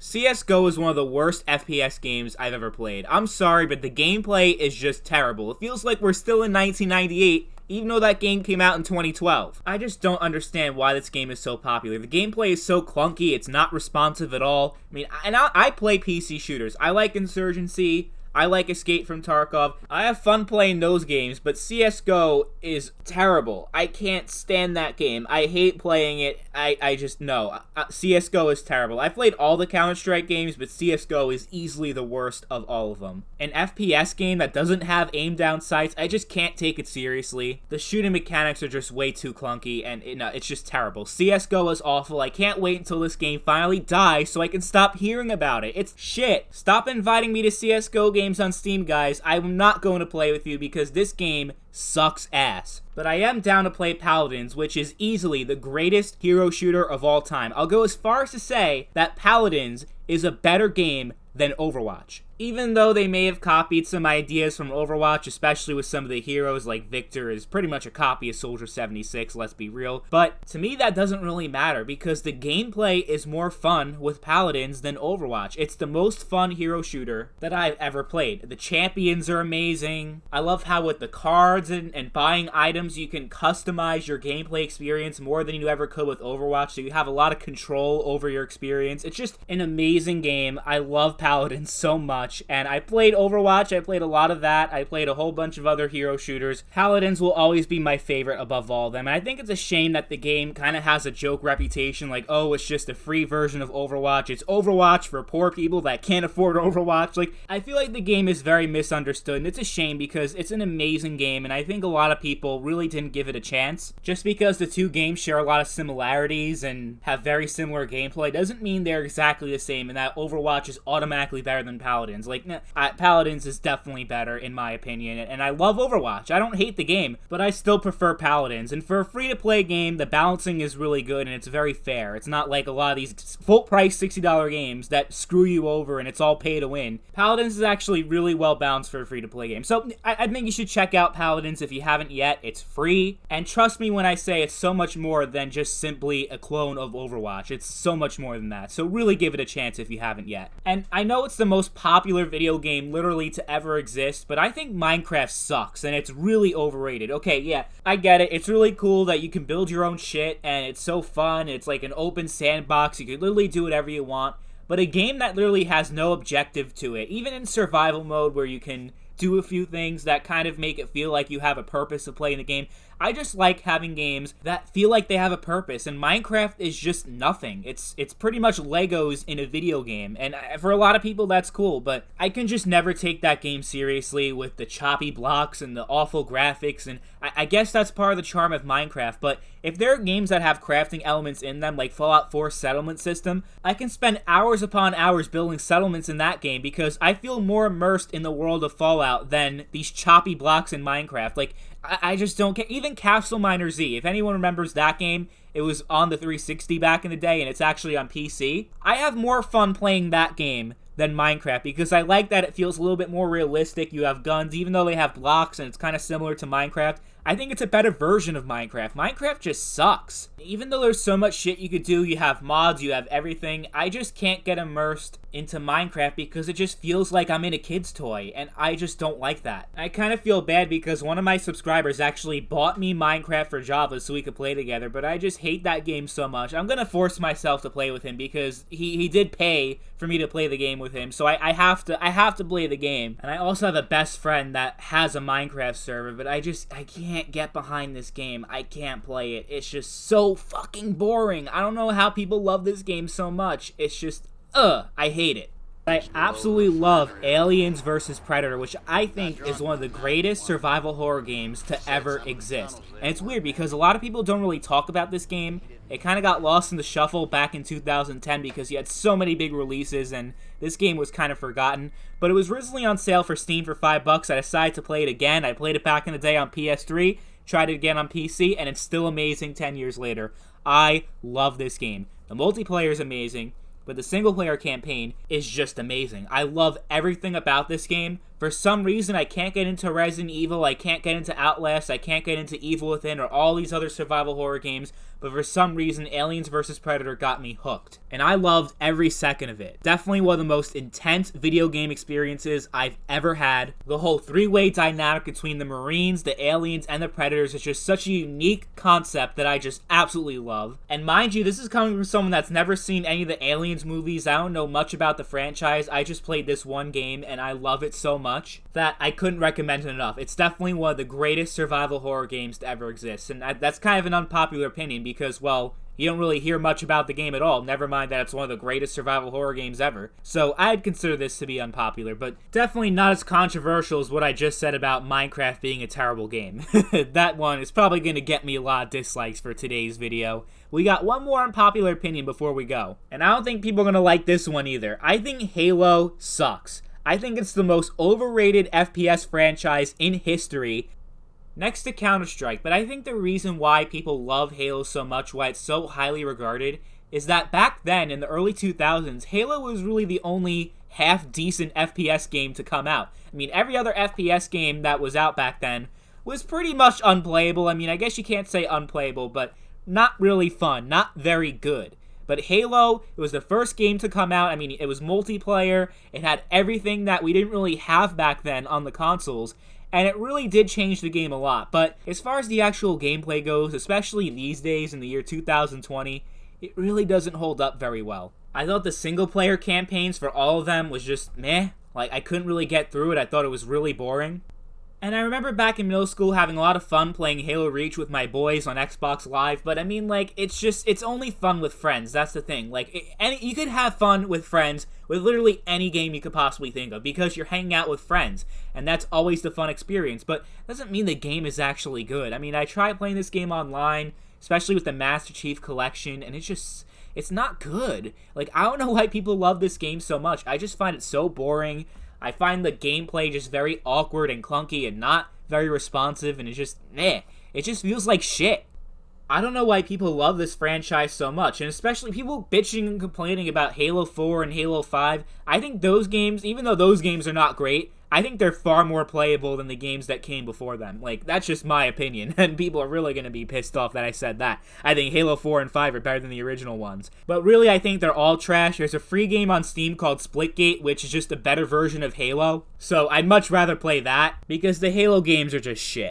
CSGO is one of the worst FPS games I've ever played. I'm sorry, but the gameplay is just terrible. It feels like we're still in 1998, even though that game came out in 2012. I just don't understand why this game is so popular. The gameplay is so clunky, it's not responsive at all. I play PC shooters. I like Insurgency, I like Escape from Tarkov. I have fun playing those games, but CSGO is terrible. I can't stand that game. I hate playing it. I just, no. CSGO is terrible. I've played all the Counter-Strike games, but CSGO is easily the worst of all of them. An FPS game that doesn't have aim-down sights, I just can't take it seriously. The shooting mechanics are just way too clunky, and it's just terrible. CSGO is awful. I can't wait until this game finally dies so I can stop hearing about it. It's shit. Stop inviting me to CSGO games on Steam, guys. I'm not going to play with you because this game sucks ass. But I am down to play Paladins, which is easily the greatest hero shooter of all time. I'll go as far as to say that Paladins is a better game than Overwatch. Even though they may have copied some ideas from Overwatch, especially with some of the heroes like Victor is pretty much a copy of Soldier 76, let's be real. But to me that doesn't really matter because the gameplay is more fun with Paladins than Overwatch. It's the most fun hero shooter that I've ever played. The champions are amazing. I love how with the cards and buying items you can customize your gameplay experience more than you ever could with Overwatch, so you have a lot of control over your experience. It's just an amazing game. I love Paladins so much. And I played Overwatch, I played a lot of that, I played a whole bunch of other hero shooters. Paladins will always be my favorite above all of them, and I think it's a shame that the game kind of has a joke reputation, like, oh, it's just a free version of Overwatch, it's Overwatch for poor people that can't afford Overwatch. Like, I feel like the game is very misunderstood, and it's a shame because it's an amazing game, and I think a lot of people really didn't give it a chance. Just because the two games share a lot of similarities and have very similar gameplay doesn't mean they're exactly the same, and that Overwatch is automatically better than Paladins. Like, Paladins is definitely better in my opinion, and I love Overwatch. I don't hate the game, but I still prefer Paladins. And for a free-to-play game, the balancing is really good and it's very fair. It's not like a lot of these full-price $60 games that screw you over and it's all pay to win. Paladins is actually really well balanced for a free-to-play game. So I think you should check out Paladins if you haven't yet. It's free, and trust me when I say it's so much more than just simply a clone of Overwatch. It's so much more than that. So really give it a chance if you haven't yet. And I know it's the most popular video game literally to ever exist, but I think Minecraft sucks and it's really overrated. Okay, yeah, I get it. It's really cool that you can build your own shit and it's so fun. It's like an open sandbox. You can literally do whatever you want, but a game that literally has no objective to it, even in survival mode where you can do a few things that kind of make it feel like you have a purpose of playing the game. I just like having games that feel like they have a purpose, and Minecraft is just nothing. It's pretty much Legos in a video game, and for a lot of people that's cool, but I can just never take that game seriously with the choppy blocks and the awful graphics, and I guess that's part of the charm of Minecraft. But if there are games that have crafting elements in them, like Fallout 4's settlement system, I can spend hours upon hours building settlements in that game because I feel more immersed in the world of Fallout than these choppy blocks in Minecraft. Like, I just don't care. Even Castle Miner Z, if anyone remembers that game, it was on the 360 back in the day, and it's actually on PC. I have more fun playing that game than Minecraft because I like that it feels a little bit more realistic. You have guns, even though they have blocks, and it's kind of similar to Minecraft. I think it's a better version of Minecraft. Minecraft just sucks. Even though there's so much shit you could do, you have mods, you have everything, I just can't get immersed into Minecraft because it just feels like I'm in a kid's toy, and I just don't like that. I kind of feel bad because one of my subscribers actually bought me Minecraft for Java so we could play together, but I just hate that game so much. I'm gonna force myself to play with him because he did pay for me to play the game with him, so I have to play the game. And I also have a best friend that has a Minecraft server, but I can't get behind this game. I can't play it. It's just so fucking boring. I don't know how people love this game so much. It's just, I hate it. I absolutely love Aliens vs. Predator, which I think is one of the greatest survival horror games to ever exist. And it's weird because a lot of people don't really talk about this game. It kind of got lost in the shuffle back in 2010 because you had so many big releases and this game was kind of forgotten. But it was originally on sale for Steam for $5. I decided to play it again. I played it back in the day on PS3, tried it again on PC, and it's still amazing 10 years later. I love this game. The multiplayer is amazing, but the single-player campaign is just amazing. I love everything about this game, For some reason, I can't get into Resident Evil, I can't get into Outlast, I can't get into Evil Within, or all these other survival horror games, but for some reason, Aliens vs. Predator got me hooked. And I loved every second of it. Definitely one of the most intense video game experiences I've ever had. The whole three-way dynamic between the Marines, the aliens, and the Predators is just such a unique concept that I just absolutely love. And mind you, this is coming from someone that's never seen any of the Aliens movies. I don't know much about the franchise. I just played this one game, and I love it so much that I couldn't recommend it enough. It's definitely one of the greatest survival horror games to ever exist. And that's kind of an unpopular opinion because, well, you don't really hear much about the game at all, never mind that it's one of the greatest survival horror games ever. So I'd consider this to be unpopular, but definitely not as controversial as what I just said about Minecraft being a terrible game. That one is probably going to get me a lot of dislikes for today's video. We got one more unpopular opinion before we go, and I don't think people are going to like this one either. I think Halo sucks. I think it's the most overrated FPS franchise in history, next to Counter-Strike, but I think the reason why people love Halo so much, why it's so highly regarded, is that back then, in the early 2000s, Halo was really the only half-decent FPS game to come out. I mean, every other FPS game that was out back then was pretty much unplayable. I mean, I guess you can't say unplayable, but not really fun, not very good. But Halo, it was the first game to come out. I mean, it was multiplayer, it had everything that we didn't really have back then on the consoles, and it really did change the game a lot. But as far as the actual gameplay goes, especially these days in the year 2020, it really doesn't hold up very well. I thought the single-player campaigns for all of them was just meh. Like, I couldn't really get through it. I thought it was really boring. And I remember back in middle school having a lot of fun playing Halo Reach with my boys on Xbox Live, but I mean, like, it's only fun with friends, that's the thing. Like, you could have fun with friends with literally any game you could possibly think of, because you're hanging out with friends, and that's always the fun experience, but doesn't mean the game is actually good. I mean, I tried playing this game online, especially with the Master Chief Collection, and it's not good. Like, I don't know why people love this game so much. I just find it so boring. I find the gameplay just very awkward and clunky and not very responsive, and it's just, meh. It just feels like shit. I don't know why people love this franchise so much, and especially people bitching and complaining about Halo 4 and Halo 5. I think those games, even though those games are not great, I think they're far more playable than the games that came before them. Like, that's just my opinion, and people are really going to be pissed off that I said that. I think Halo 4 and 5 are better than the original ones. But really, I think they're all trash. There's a free game on Steam called Splitgate, which is just a better version of Halo. So I'd much rather play that, because the Halo games are just shit.